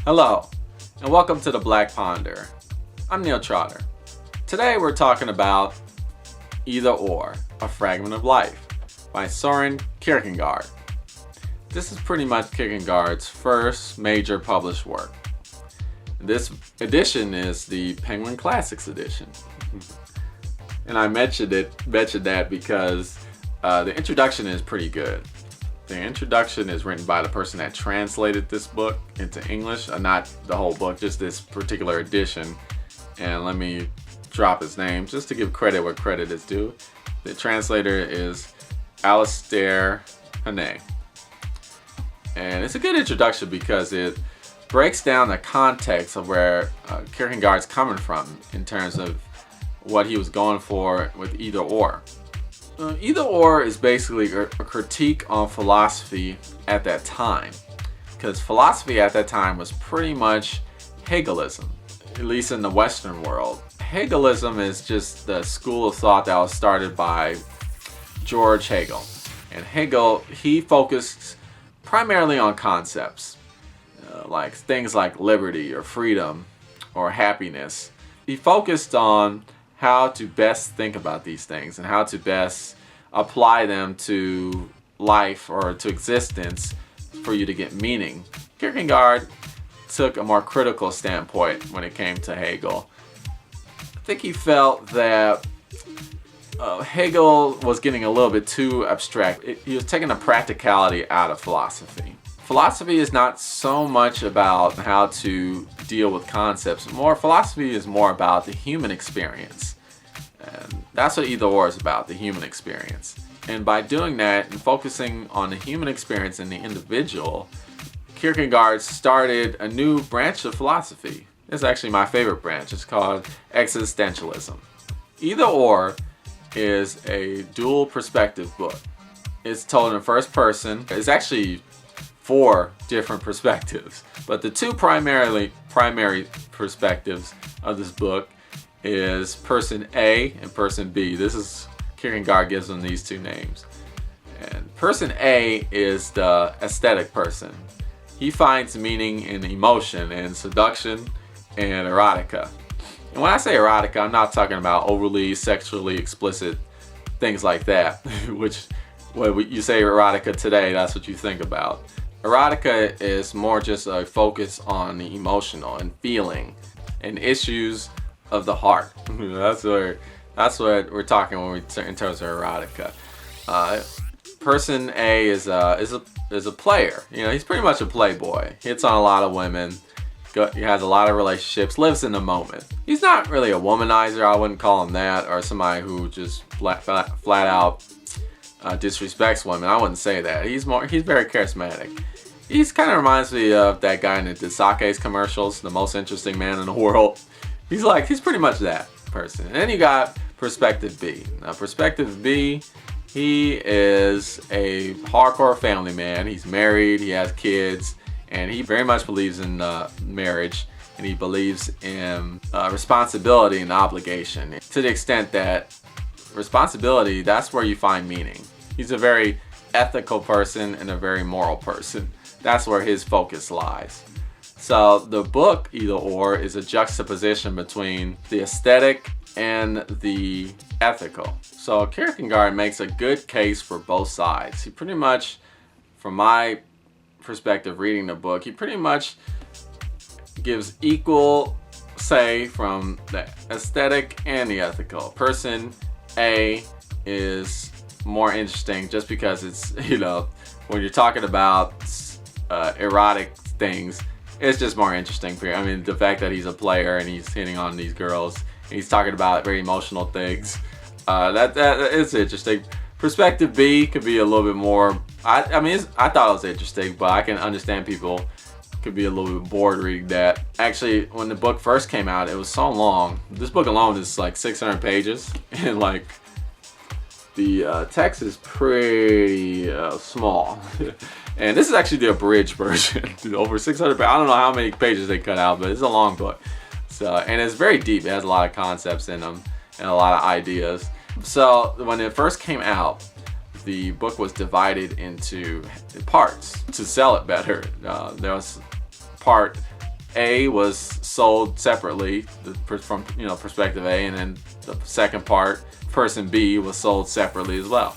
Hello, and welcome to the Black Ponder. I'm Neil Trotter. Today we're talking about Either or, A Fragment of Life by Søren Kierkegaard. This is pretty much Kierkegaard's first major published work. This edition is the Penguin Classics edition. And I mentioned that because the introduction is pretty good. The introduction is written by the person that translated this book into English, not the whole book, just this particular edition. And let me drop his name just to give credit where credit is due. The translator is Alistair Hannay. And it's a good introduction because it breaks down the context of where Kierkegaard's coming from in terms of what he was going for with Either or. Either or is basically a critique on philosophy at that time, because philosophy at that time was pretty much Hegelism, at least in the Western world. Hegelism is just the school of thought that was started by George Hegel. And Hegel, he focused primarily on concepts, like things like liberty or freedom or happiness. He focused on how to best think about these things and how to best apply them to life or to existence for you to get meaning. Kierkegaard took a more critical standpoint when it came to Hegel. I think he felt that Hegel was getting a little bit too abstract. He was taking the practicality out of philosophy. Philosophy is not so much about how to deal with concepts. Philosophy is more about the human experience. And that's what Either or is about, the human experience. And by doing that and focusing on the human experience and the individual, Kierkegaard started a new branch of philosophy. It's actually my favorite branch. It's called existentialism. Either or is a dual perspective book. It's told in first person. It's actually 4 different perspectives, but the two primary perspectives of this book is person A and person B. This is Kierkegaard gives them these 2 names. And person A is the aesthetic person. He finds meaning in emotion and seduction and erotica. And when I say erotica, I'm not talking about overly sexually explicit things like that, which when you say erotica today, that's what you think about. Erotica is more just a focus on the emotional and feeling and issues of the heart. That's what we're talking when in terms of erotica. Person A is a player. You know, he's pretty much a playboy. Hits on a lot of women. He has a lot of relationships. Lives in the moment. He's not really a womanizer. I wouldn't call him that, or somebody who just flat out disrespects women. I wouldn't say that. He's very charismatic. He's kind of reminds me of that guy in the Discourse commercials, the most interesting man in the world. He's pretty much that person. And then you got Perspective B. Now, Perspective B, he is a hardcore family man. He's married, he has kids, and he very much believes in marriage, and he believes in responsibility and obligation. To the extent that responsibility, that's where you find meaning. He's a very ethical person and a very moral person. That's where his focus lies. So the book, Either or, is a juxtaposition between the aesthetic and the ethical. So Kierkegaard makes a good case for both sides. He pretty much, from my perspective reading the book, he pretty much gives equal say from the aesthetic and the ethical. Person A is more interesting just because it's, when you're talking about erotic things, it's just more interesting for you. I mean, the fact that he's a player and he's hitting on these girls and he's talking about very emotional things, that is interesting. Perspective B could be a little bit more, I thought it was interesting, but I can understand people could be a little bit bored reading that. Actually, when the book first came out, it was so long. This book alone is like 600 pages, and the text is pretty small. And this is actually the abridged version. Over 600 pages. I don't know how many pages they cut out, but it's a long book. And it's very deep. It has a lot of concepts in them and a lot of ideas. So when it first came out, the book was divided into parts to sell it better. There was part A was sold separately from perspective A, and then the second part, person B, was sold separately as well.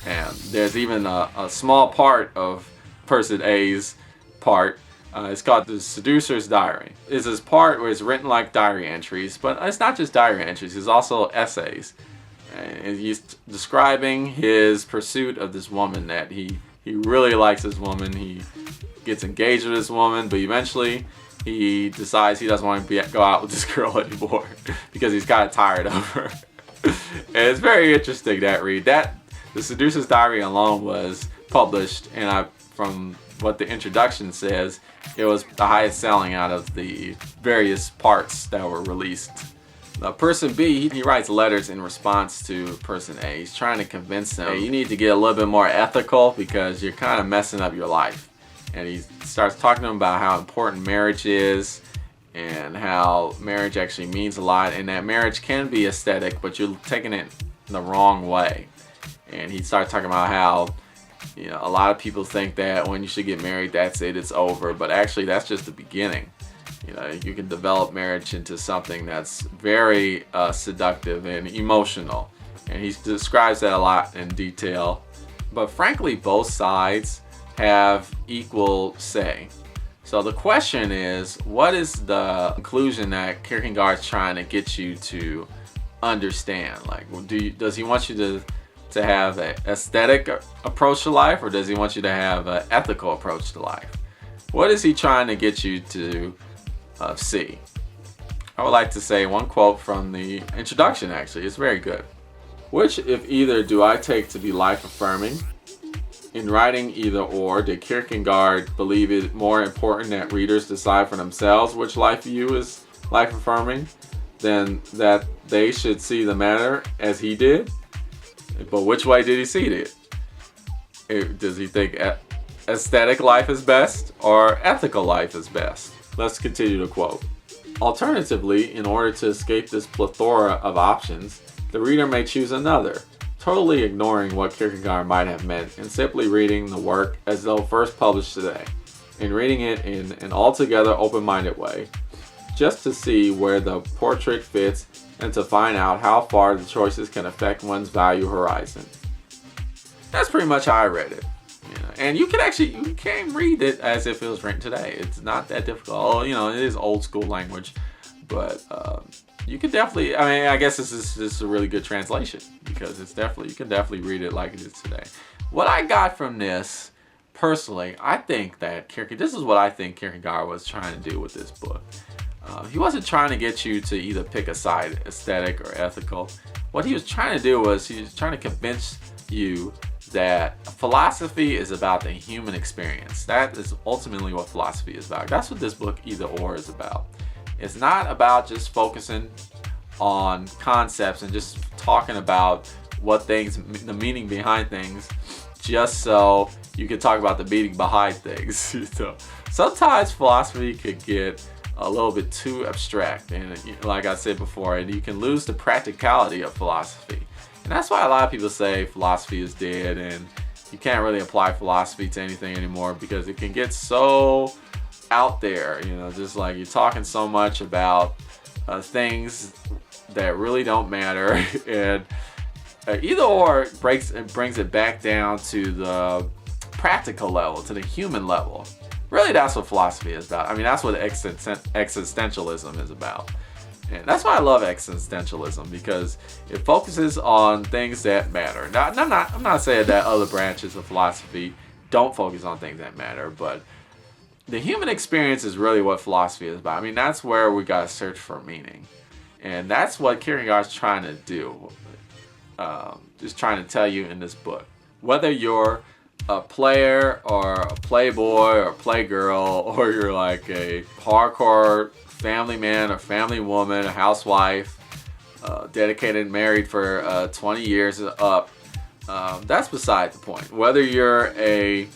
And there's even a small part of person A's part. It's called The Seducer's Diary. It's this part where it's written like diary entries, but it's not just diary entries, it's also essays. And he's describing his pursuit of this woman, that he really likes this woman. He gets engaged with this woman, but eventually he decides he doesn't want to go out with this girl anymore because he's kind of tired of her. And it's very interesting, that read. The Seducer's Diary alone was published, and from what the introduction says, it was the highest selling out of the various parts that were released. Person B, he writes letters in response to person A. He's trying to convince them, hey, you need to get a little bit more ethical because you're kind of messing up your life. And he starts talking to them about how important marriage is and how marriage actually means a lot, and that marriage can be aesthetic, but you're taking it the wrong way. And he starts talking about how a lot of people think that when you should get married, that's it, it's over. But actually, that's just the beginning. You can develop marriage into something that's very seductive and emotional. And he describes that a lot in detail. But frankly, both sides have equal say. So the question is, what is the conclusion that Kierkegaard's trying to get you to understand? Like, does he want you to have an aesthetic approach to life, or does he want you to have an ethical approach to life? What is he trying to get you to see? I would like to say one quote from the introduction, actually. It's very good. Which, if either, do I take to be life-affirming? In writing Either Or, did Kierkegaard believe it more important that readers decide for themselves which life view is life-affirming than that they should see the matter as he did? But which way did he see it? Does he think aesthetic life is best or ethical life is best? Let's continue to quote. Alternatively, in order to escape this plethora of options, the reader may choose another, totally ignoring what Kierkegaard might have meant and simply reading the work as though first published today, and reading it in an altogether open-minded way, just to see where the portrait fits and to find out how far the choices can affect one's value horizon. That's pretty much how I read it. And you can read it as if it was written today. It's not that difficult. It is old school language, but you can definitely, I guess this is a really good translation, because you can definitely read it like it is today. What I got from this, personally, I think that this is what I think Kierkegaard was trying to do with this book. He wasn't trying to get you to either pick a side, aesthetic or ethical. What he was trying to do was he was trying to convince you that philosophy is about the human experience. That is ultimately what philosophy is about. That's what this book Either Or is about. It's not about just focusing on concepts and just talking about the meaning behind things, just so you can talk about the meaning behind things. So sometimes philosophy could get a little bit too abstract, and like I said before, and you can lose the practicality of philosophy. And that's why a lot of people say philosophy is dead and you can't really apply philosophy to anything anymore, because it can get so out there, just like you're talking so much about things that really don't matter. And Either Or brings it back down to the practical level, to the human level. Really, that's what philosophy is about. that's what existentialism is about. And that's why I love existentialism, because it focuses on things that matter. Now, I'm not saying that other branches of philosophy don't focus on things that matter, but the human experience is really what philosophy is about. That's where we got to search for meaning. And that's what Kierkegaard's trying to do. Just trying to tell you in this book. Whether you're a player or a playboy or a playgirl, or you're like a hardcore family man or family woman, a housewife, dedicated, married for 20 years up, that's beside the point. Whether you're a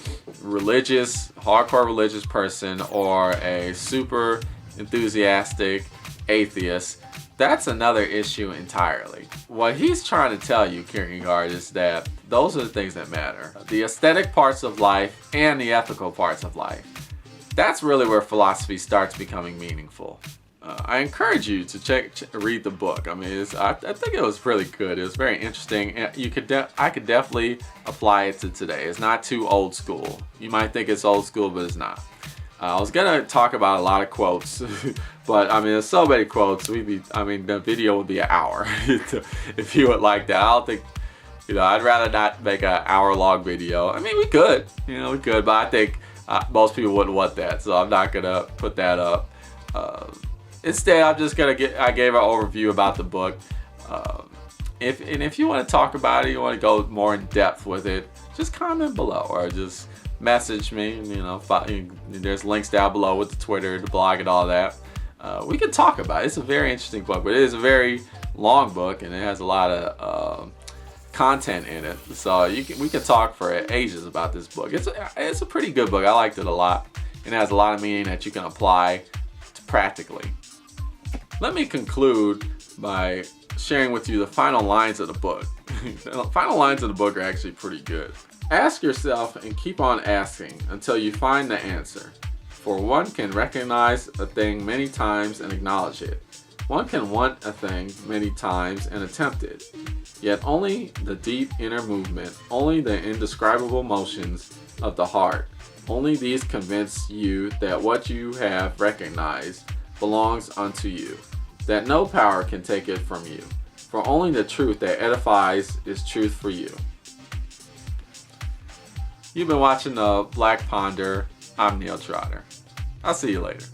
hardcore religious person or a super enthusiastic atheist, that's another issue entirely. What he's trying to tell you, Kierkegaard, is that those are the things that matter. The aesthetic parts of life and the ethical parts of life. That's really where philosophy starts becoming meaningful. I encourage you to read the book. I mean, I think it was really good. It was very interesting, and I could definitely apply it to today. It's not too old school. You might think it's old school, but it's not. I was gonna talk about a lot of quotes, but I mean, there's so many quotes. The video would be an hour if you would like that. I don't think, I'd rather not make an hour-long video. I mean, we could, but I think most people wouldn't want that, so I'm not gonna put that up. Instead, I'm just gonna I gave an overview about the book. If you want to talk about it, you want to go more in depth with it, just comment below or just message me. There's links down below with the Twitter, the blog, and all that. We can talk about it. It's a very interesting book, but it is a very long book and it has a lot of content in it. So we can talk for ages about this book. It's a pretty good book. I liked it a lot. It has a lot of meaning that you can apply practically. Let me conclude by sharing with you the final lines of the book. The final lines of the book are actually pretty good. Ask yourself and keep on asking until you find the answer. For one can recognize a thing many times and acknowledge it. One can want a thing many times and attempt it. Yet only the deep inner movement, only the indescribable motions of the heart, only these convince you that what you have recognized belongs unto you, that no power can take it from you, for only the truth that edifies is truth for you. You've been watching the Black Ponder. I'm Neil Trotter. I'll see you later.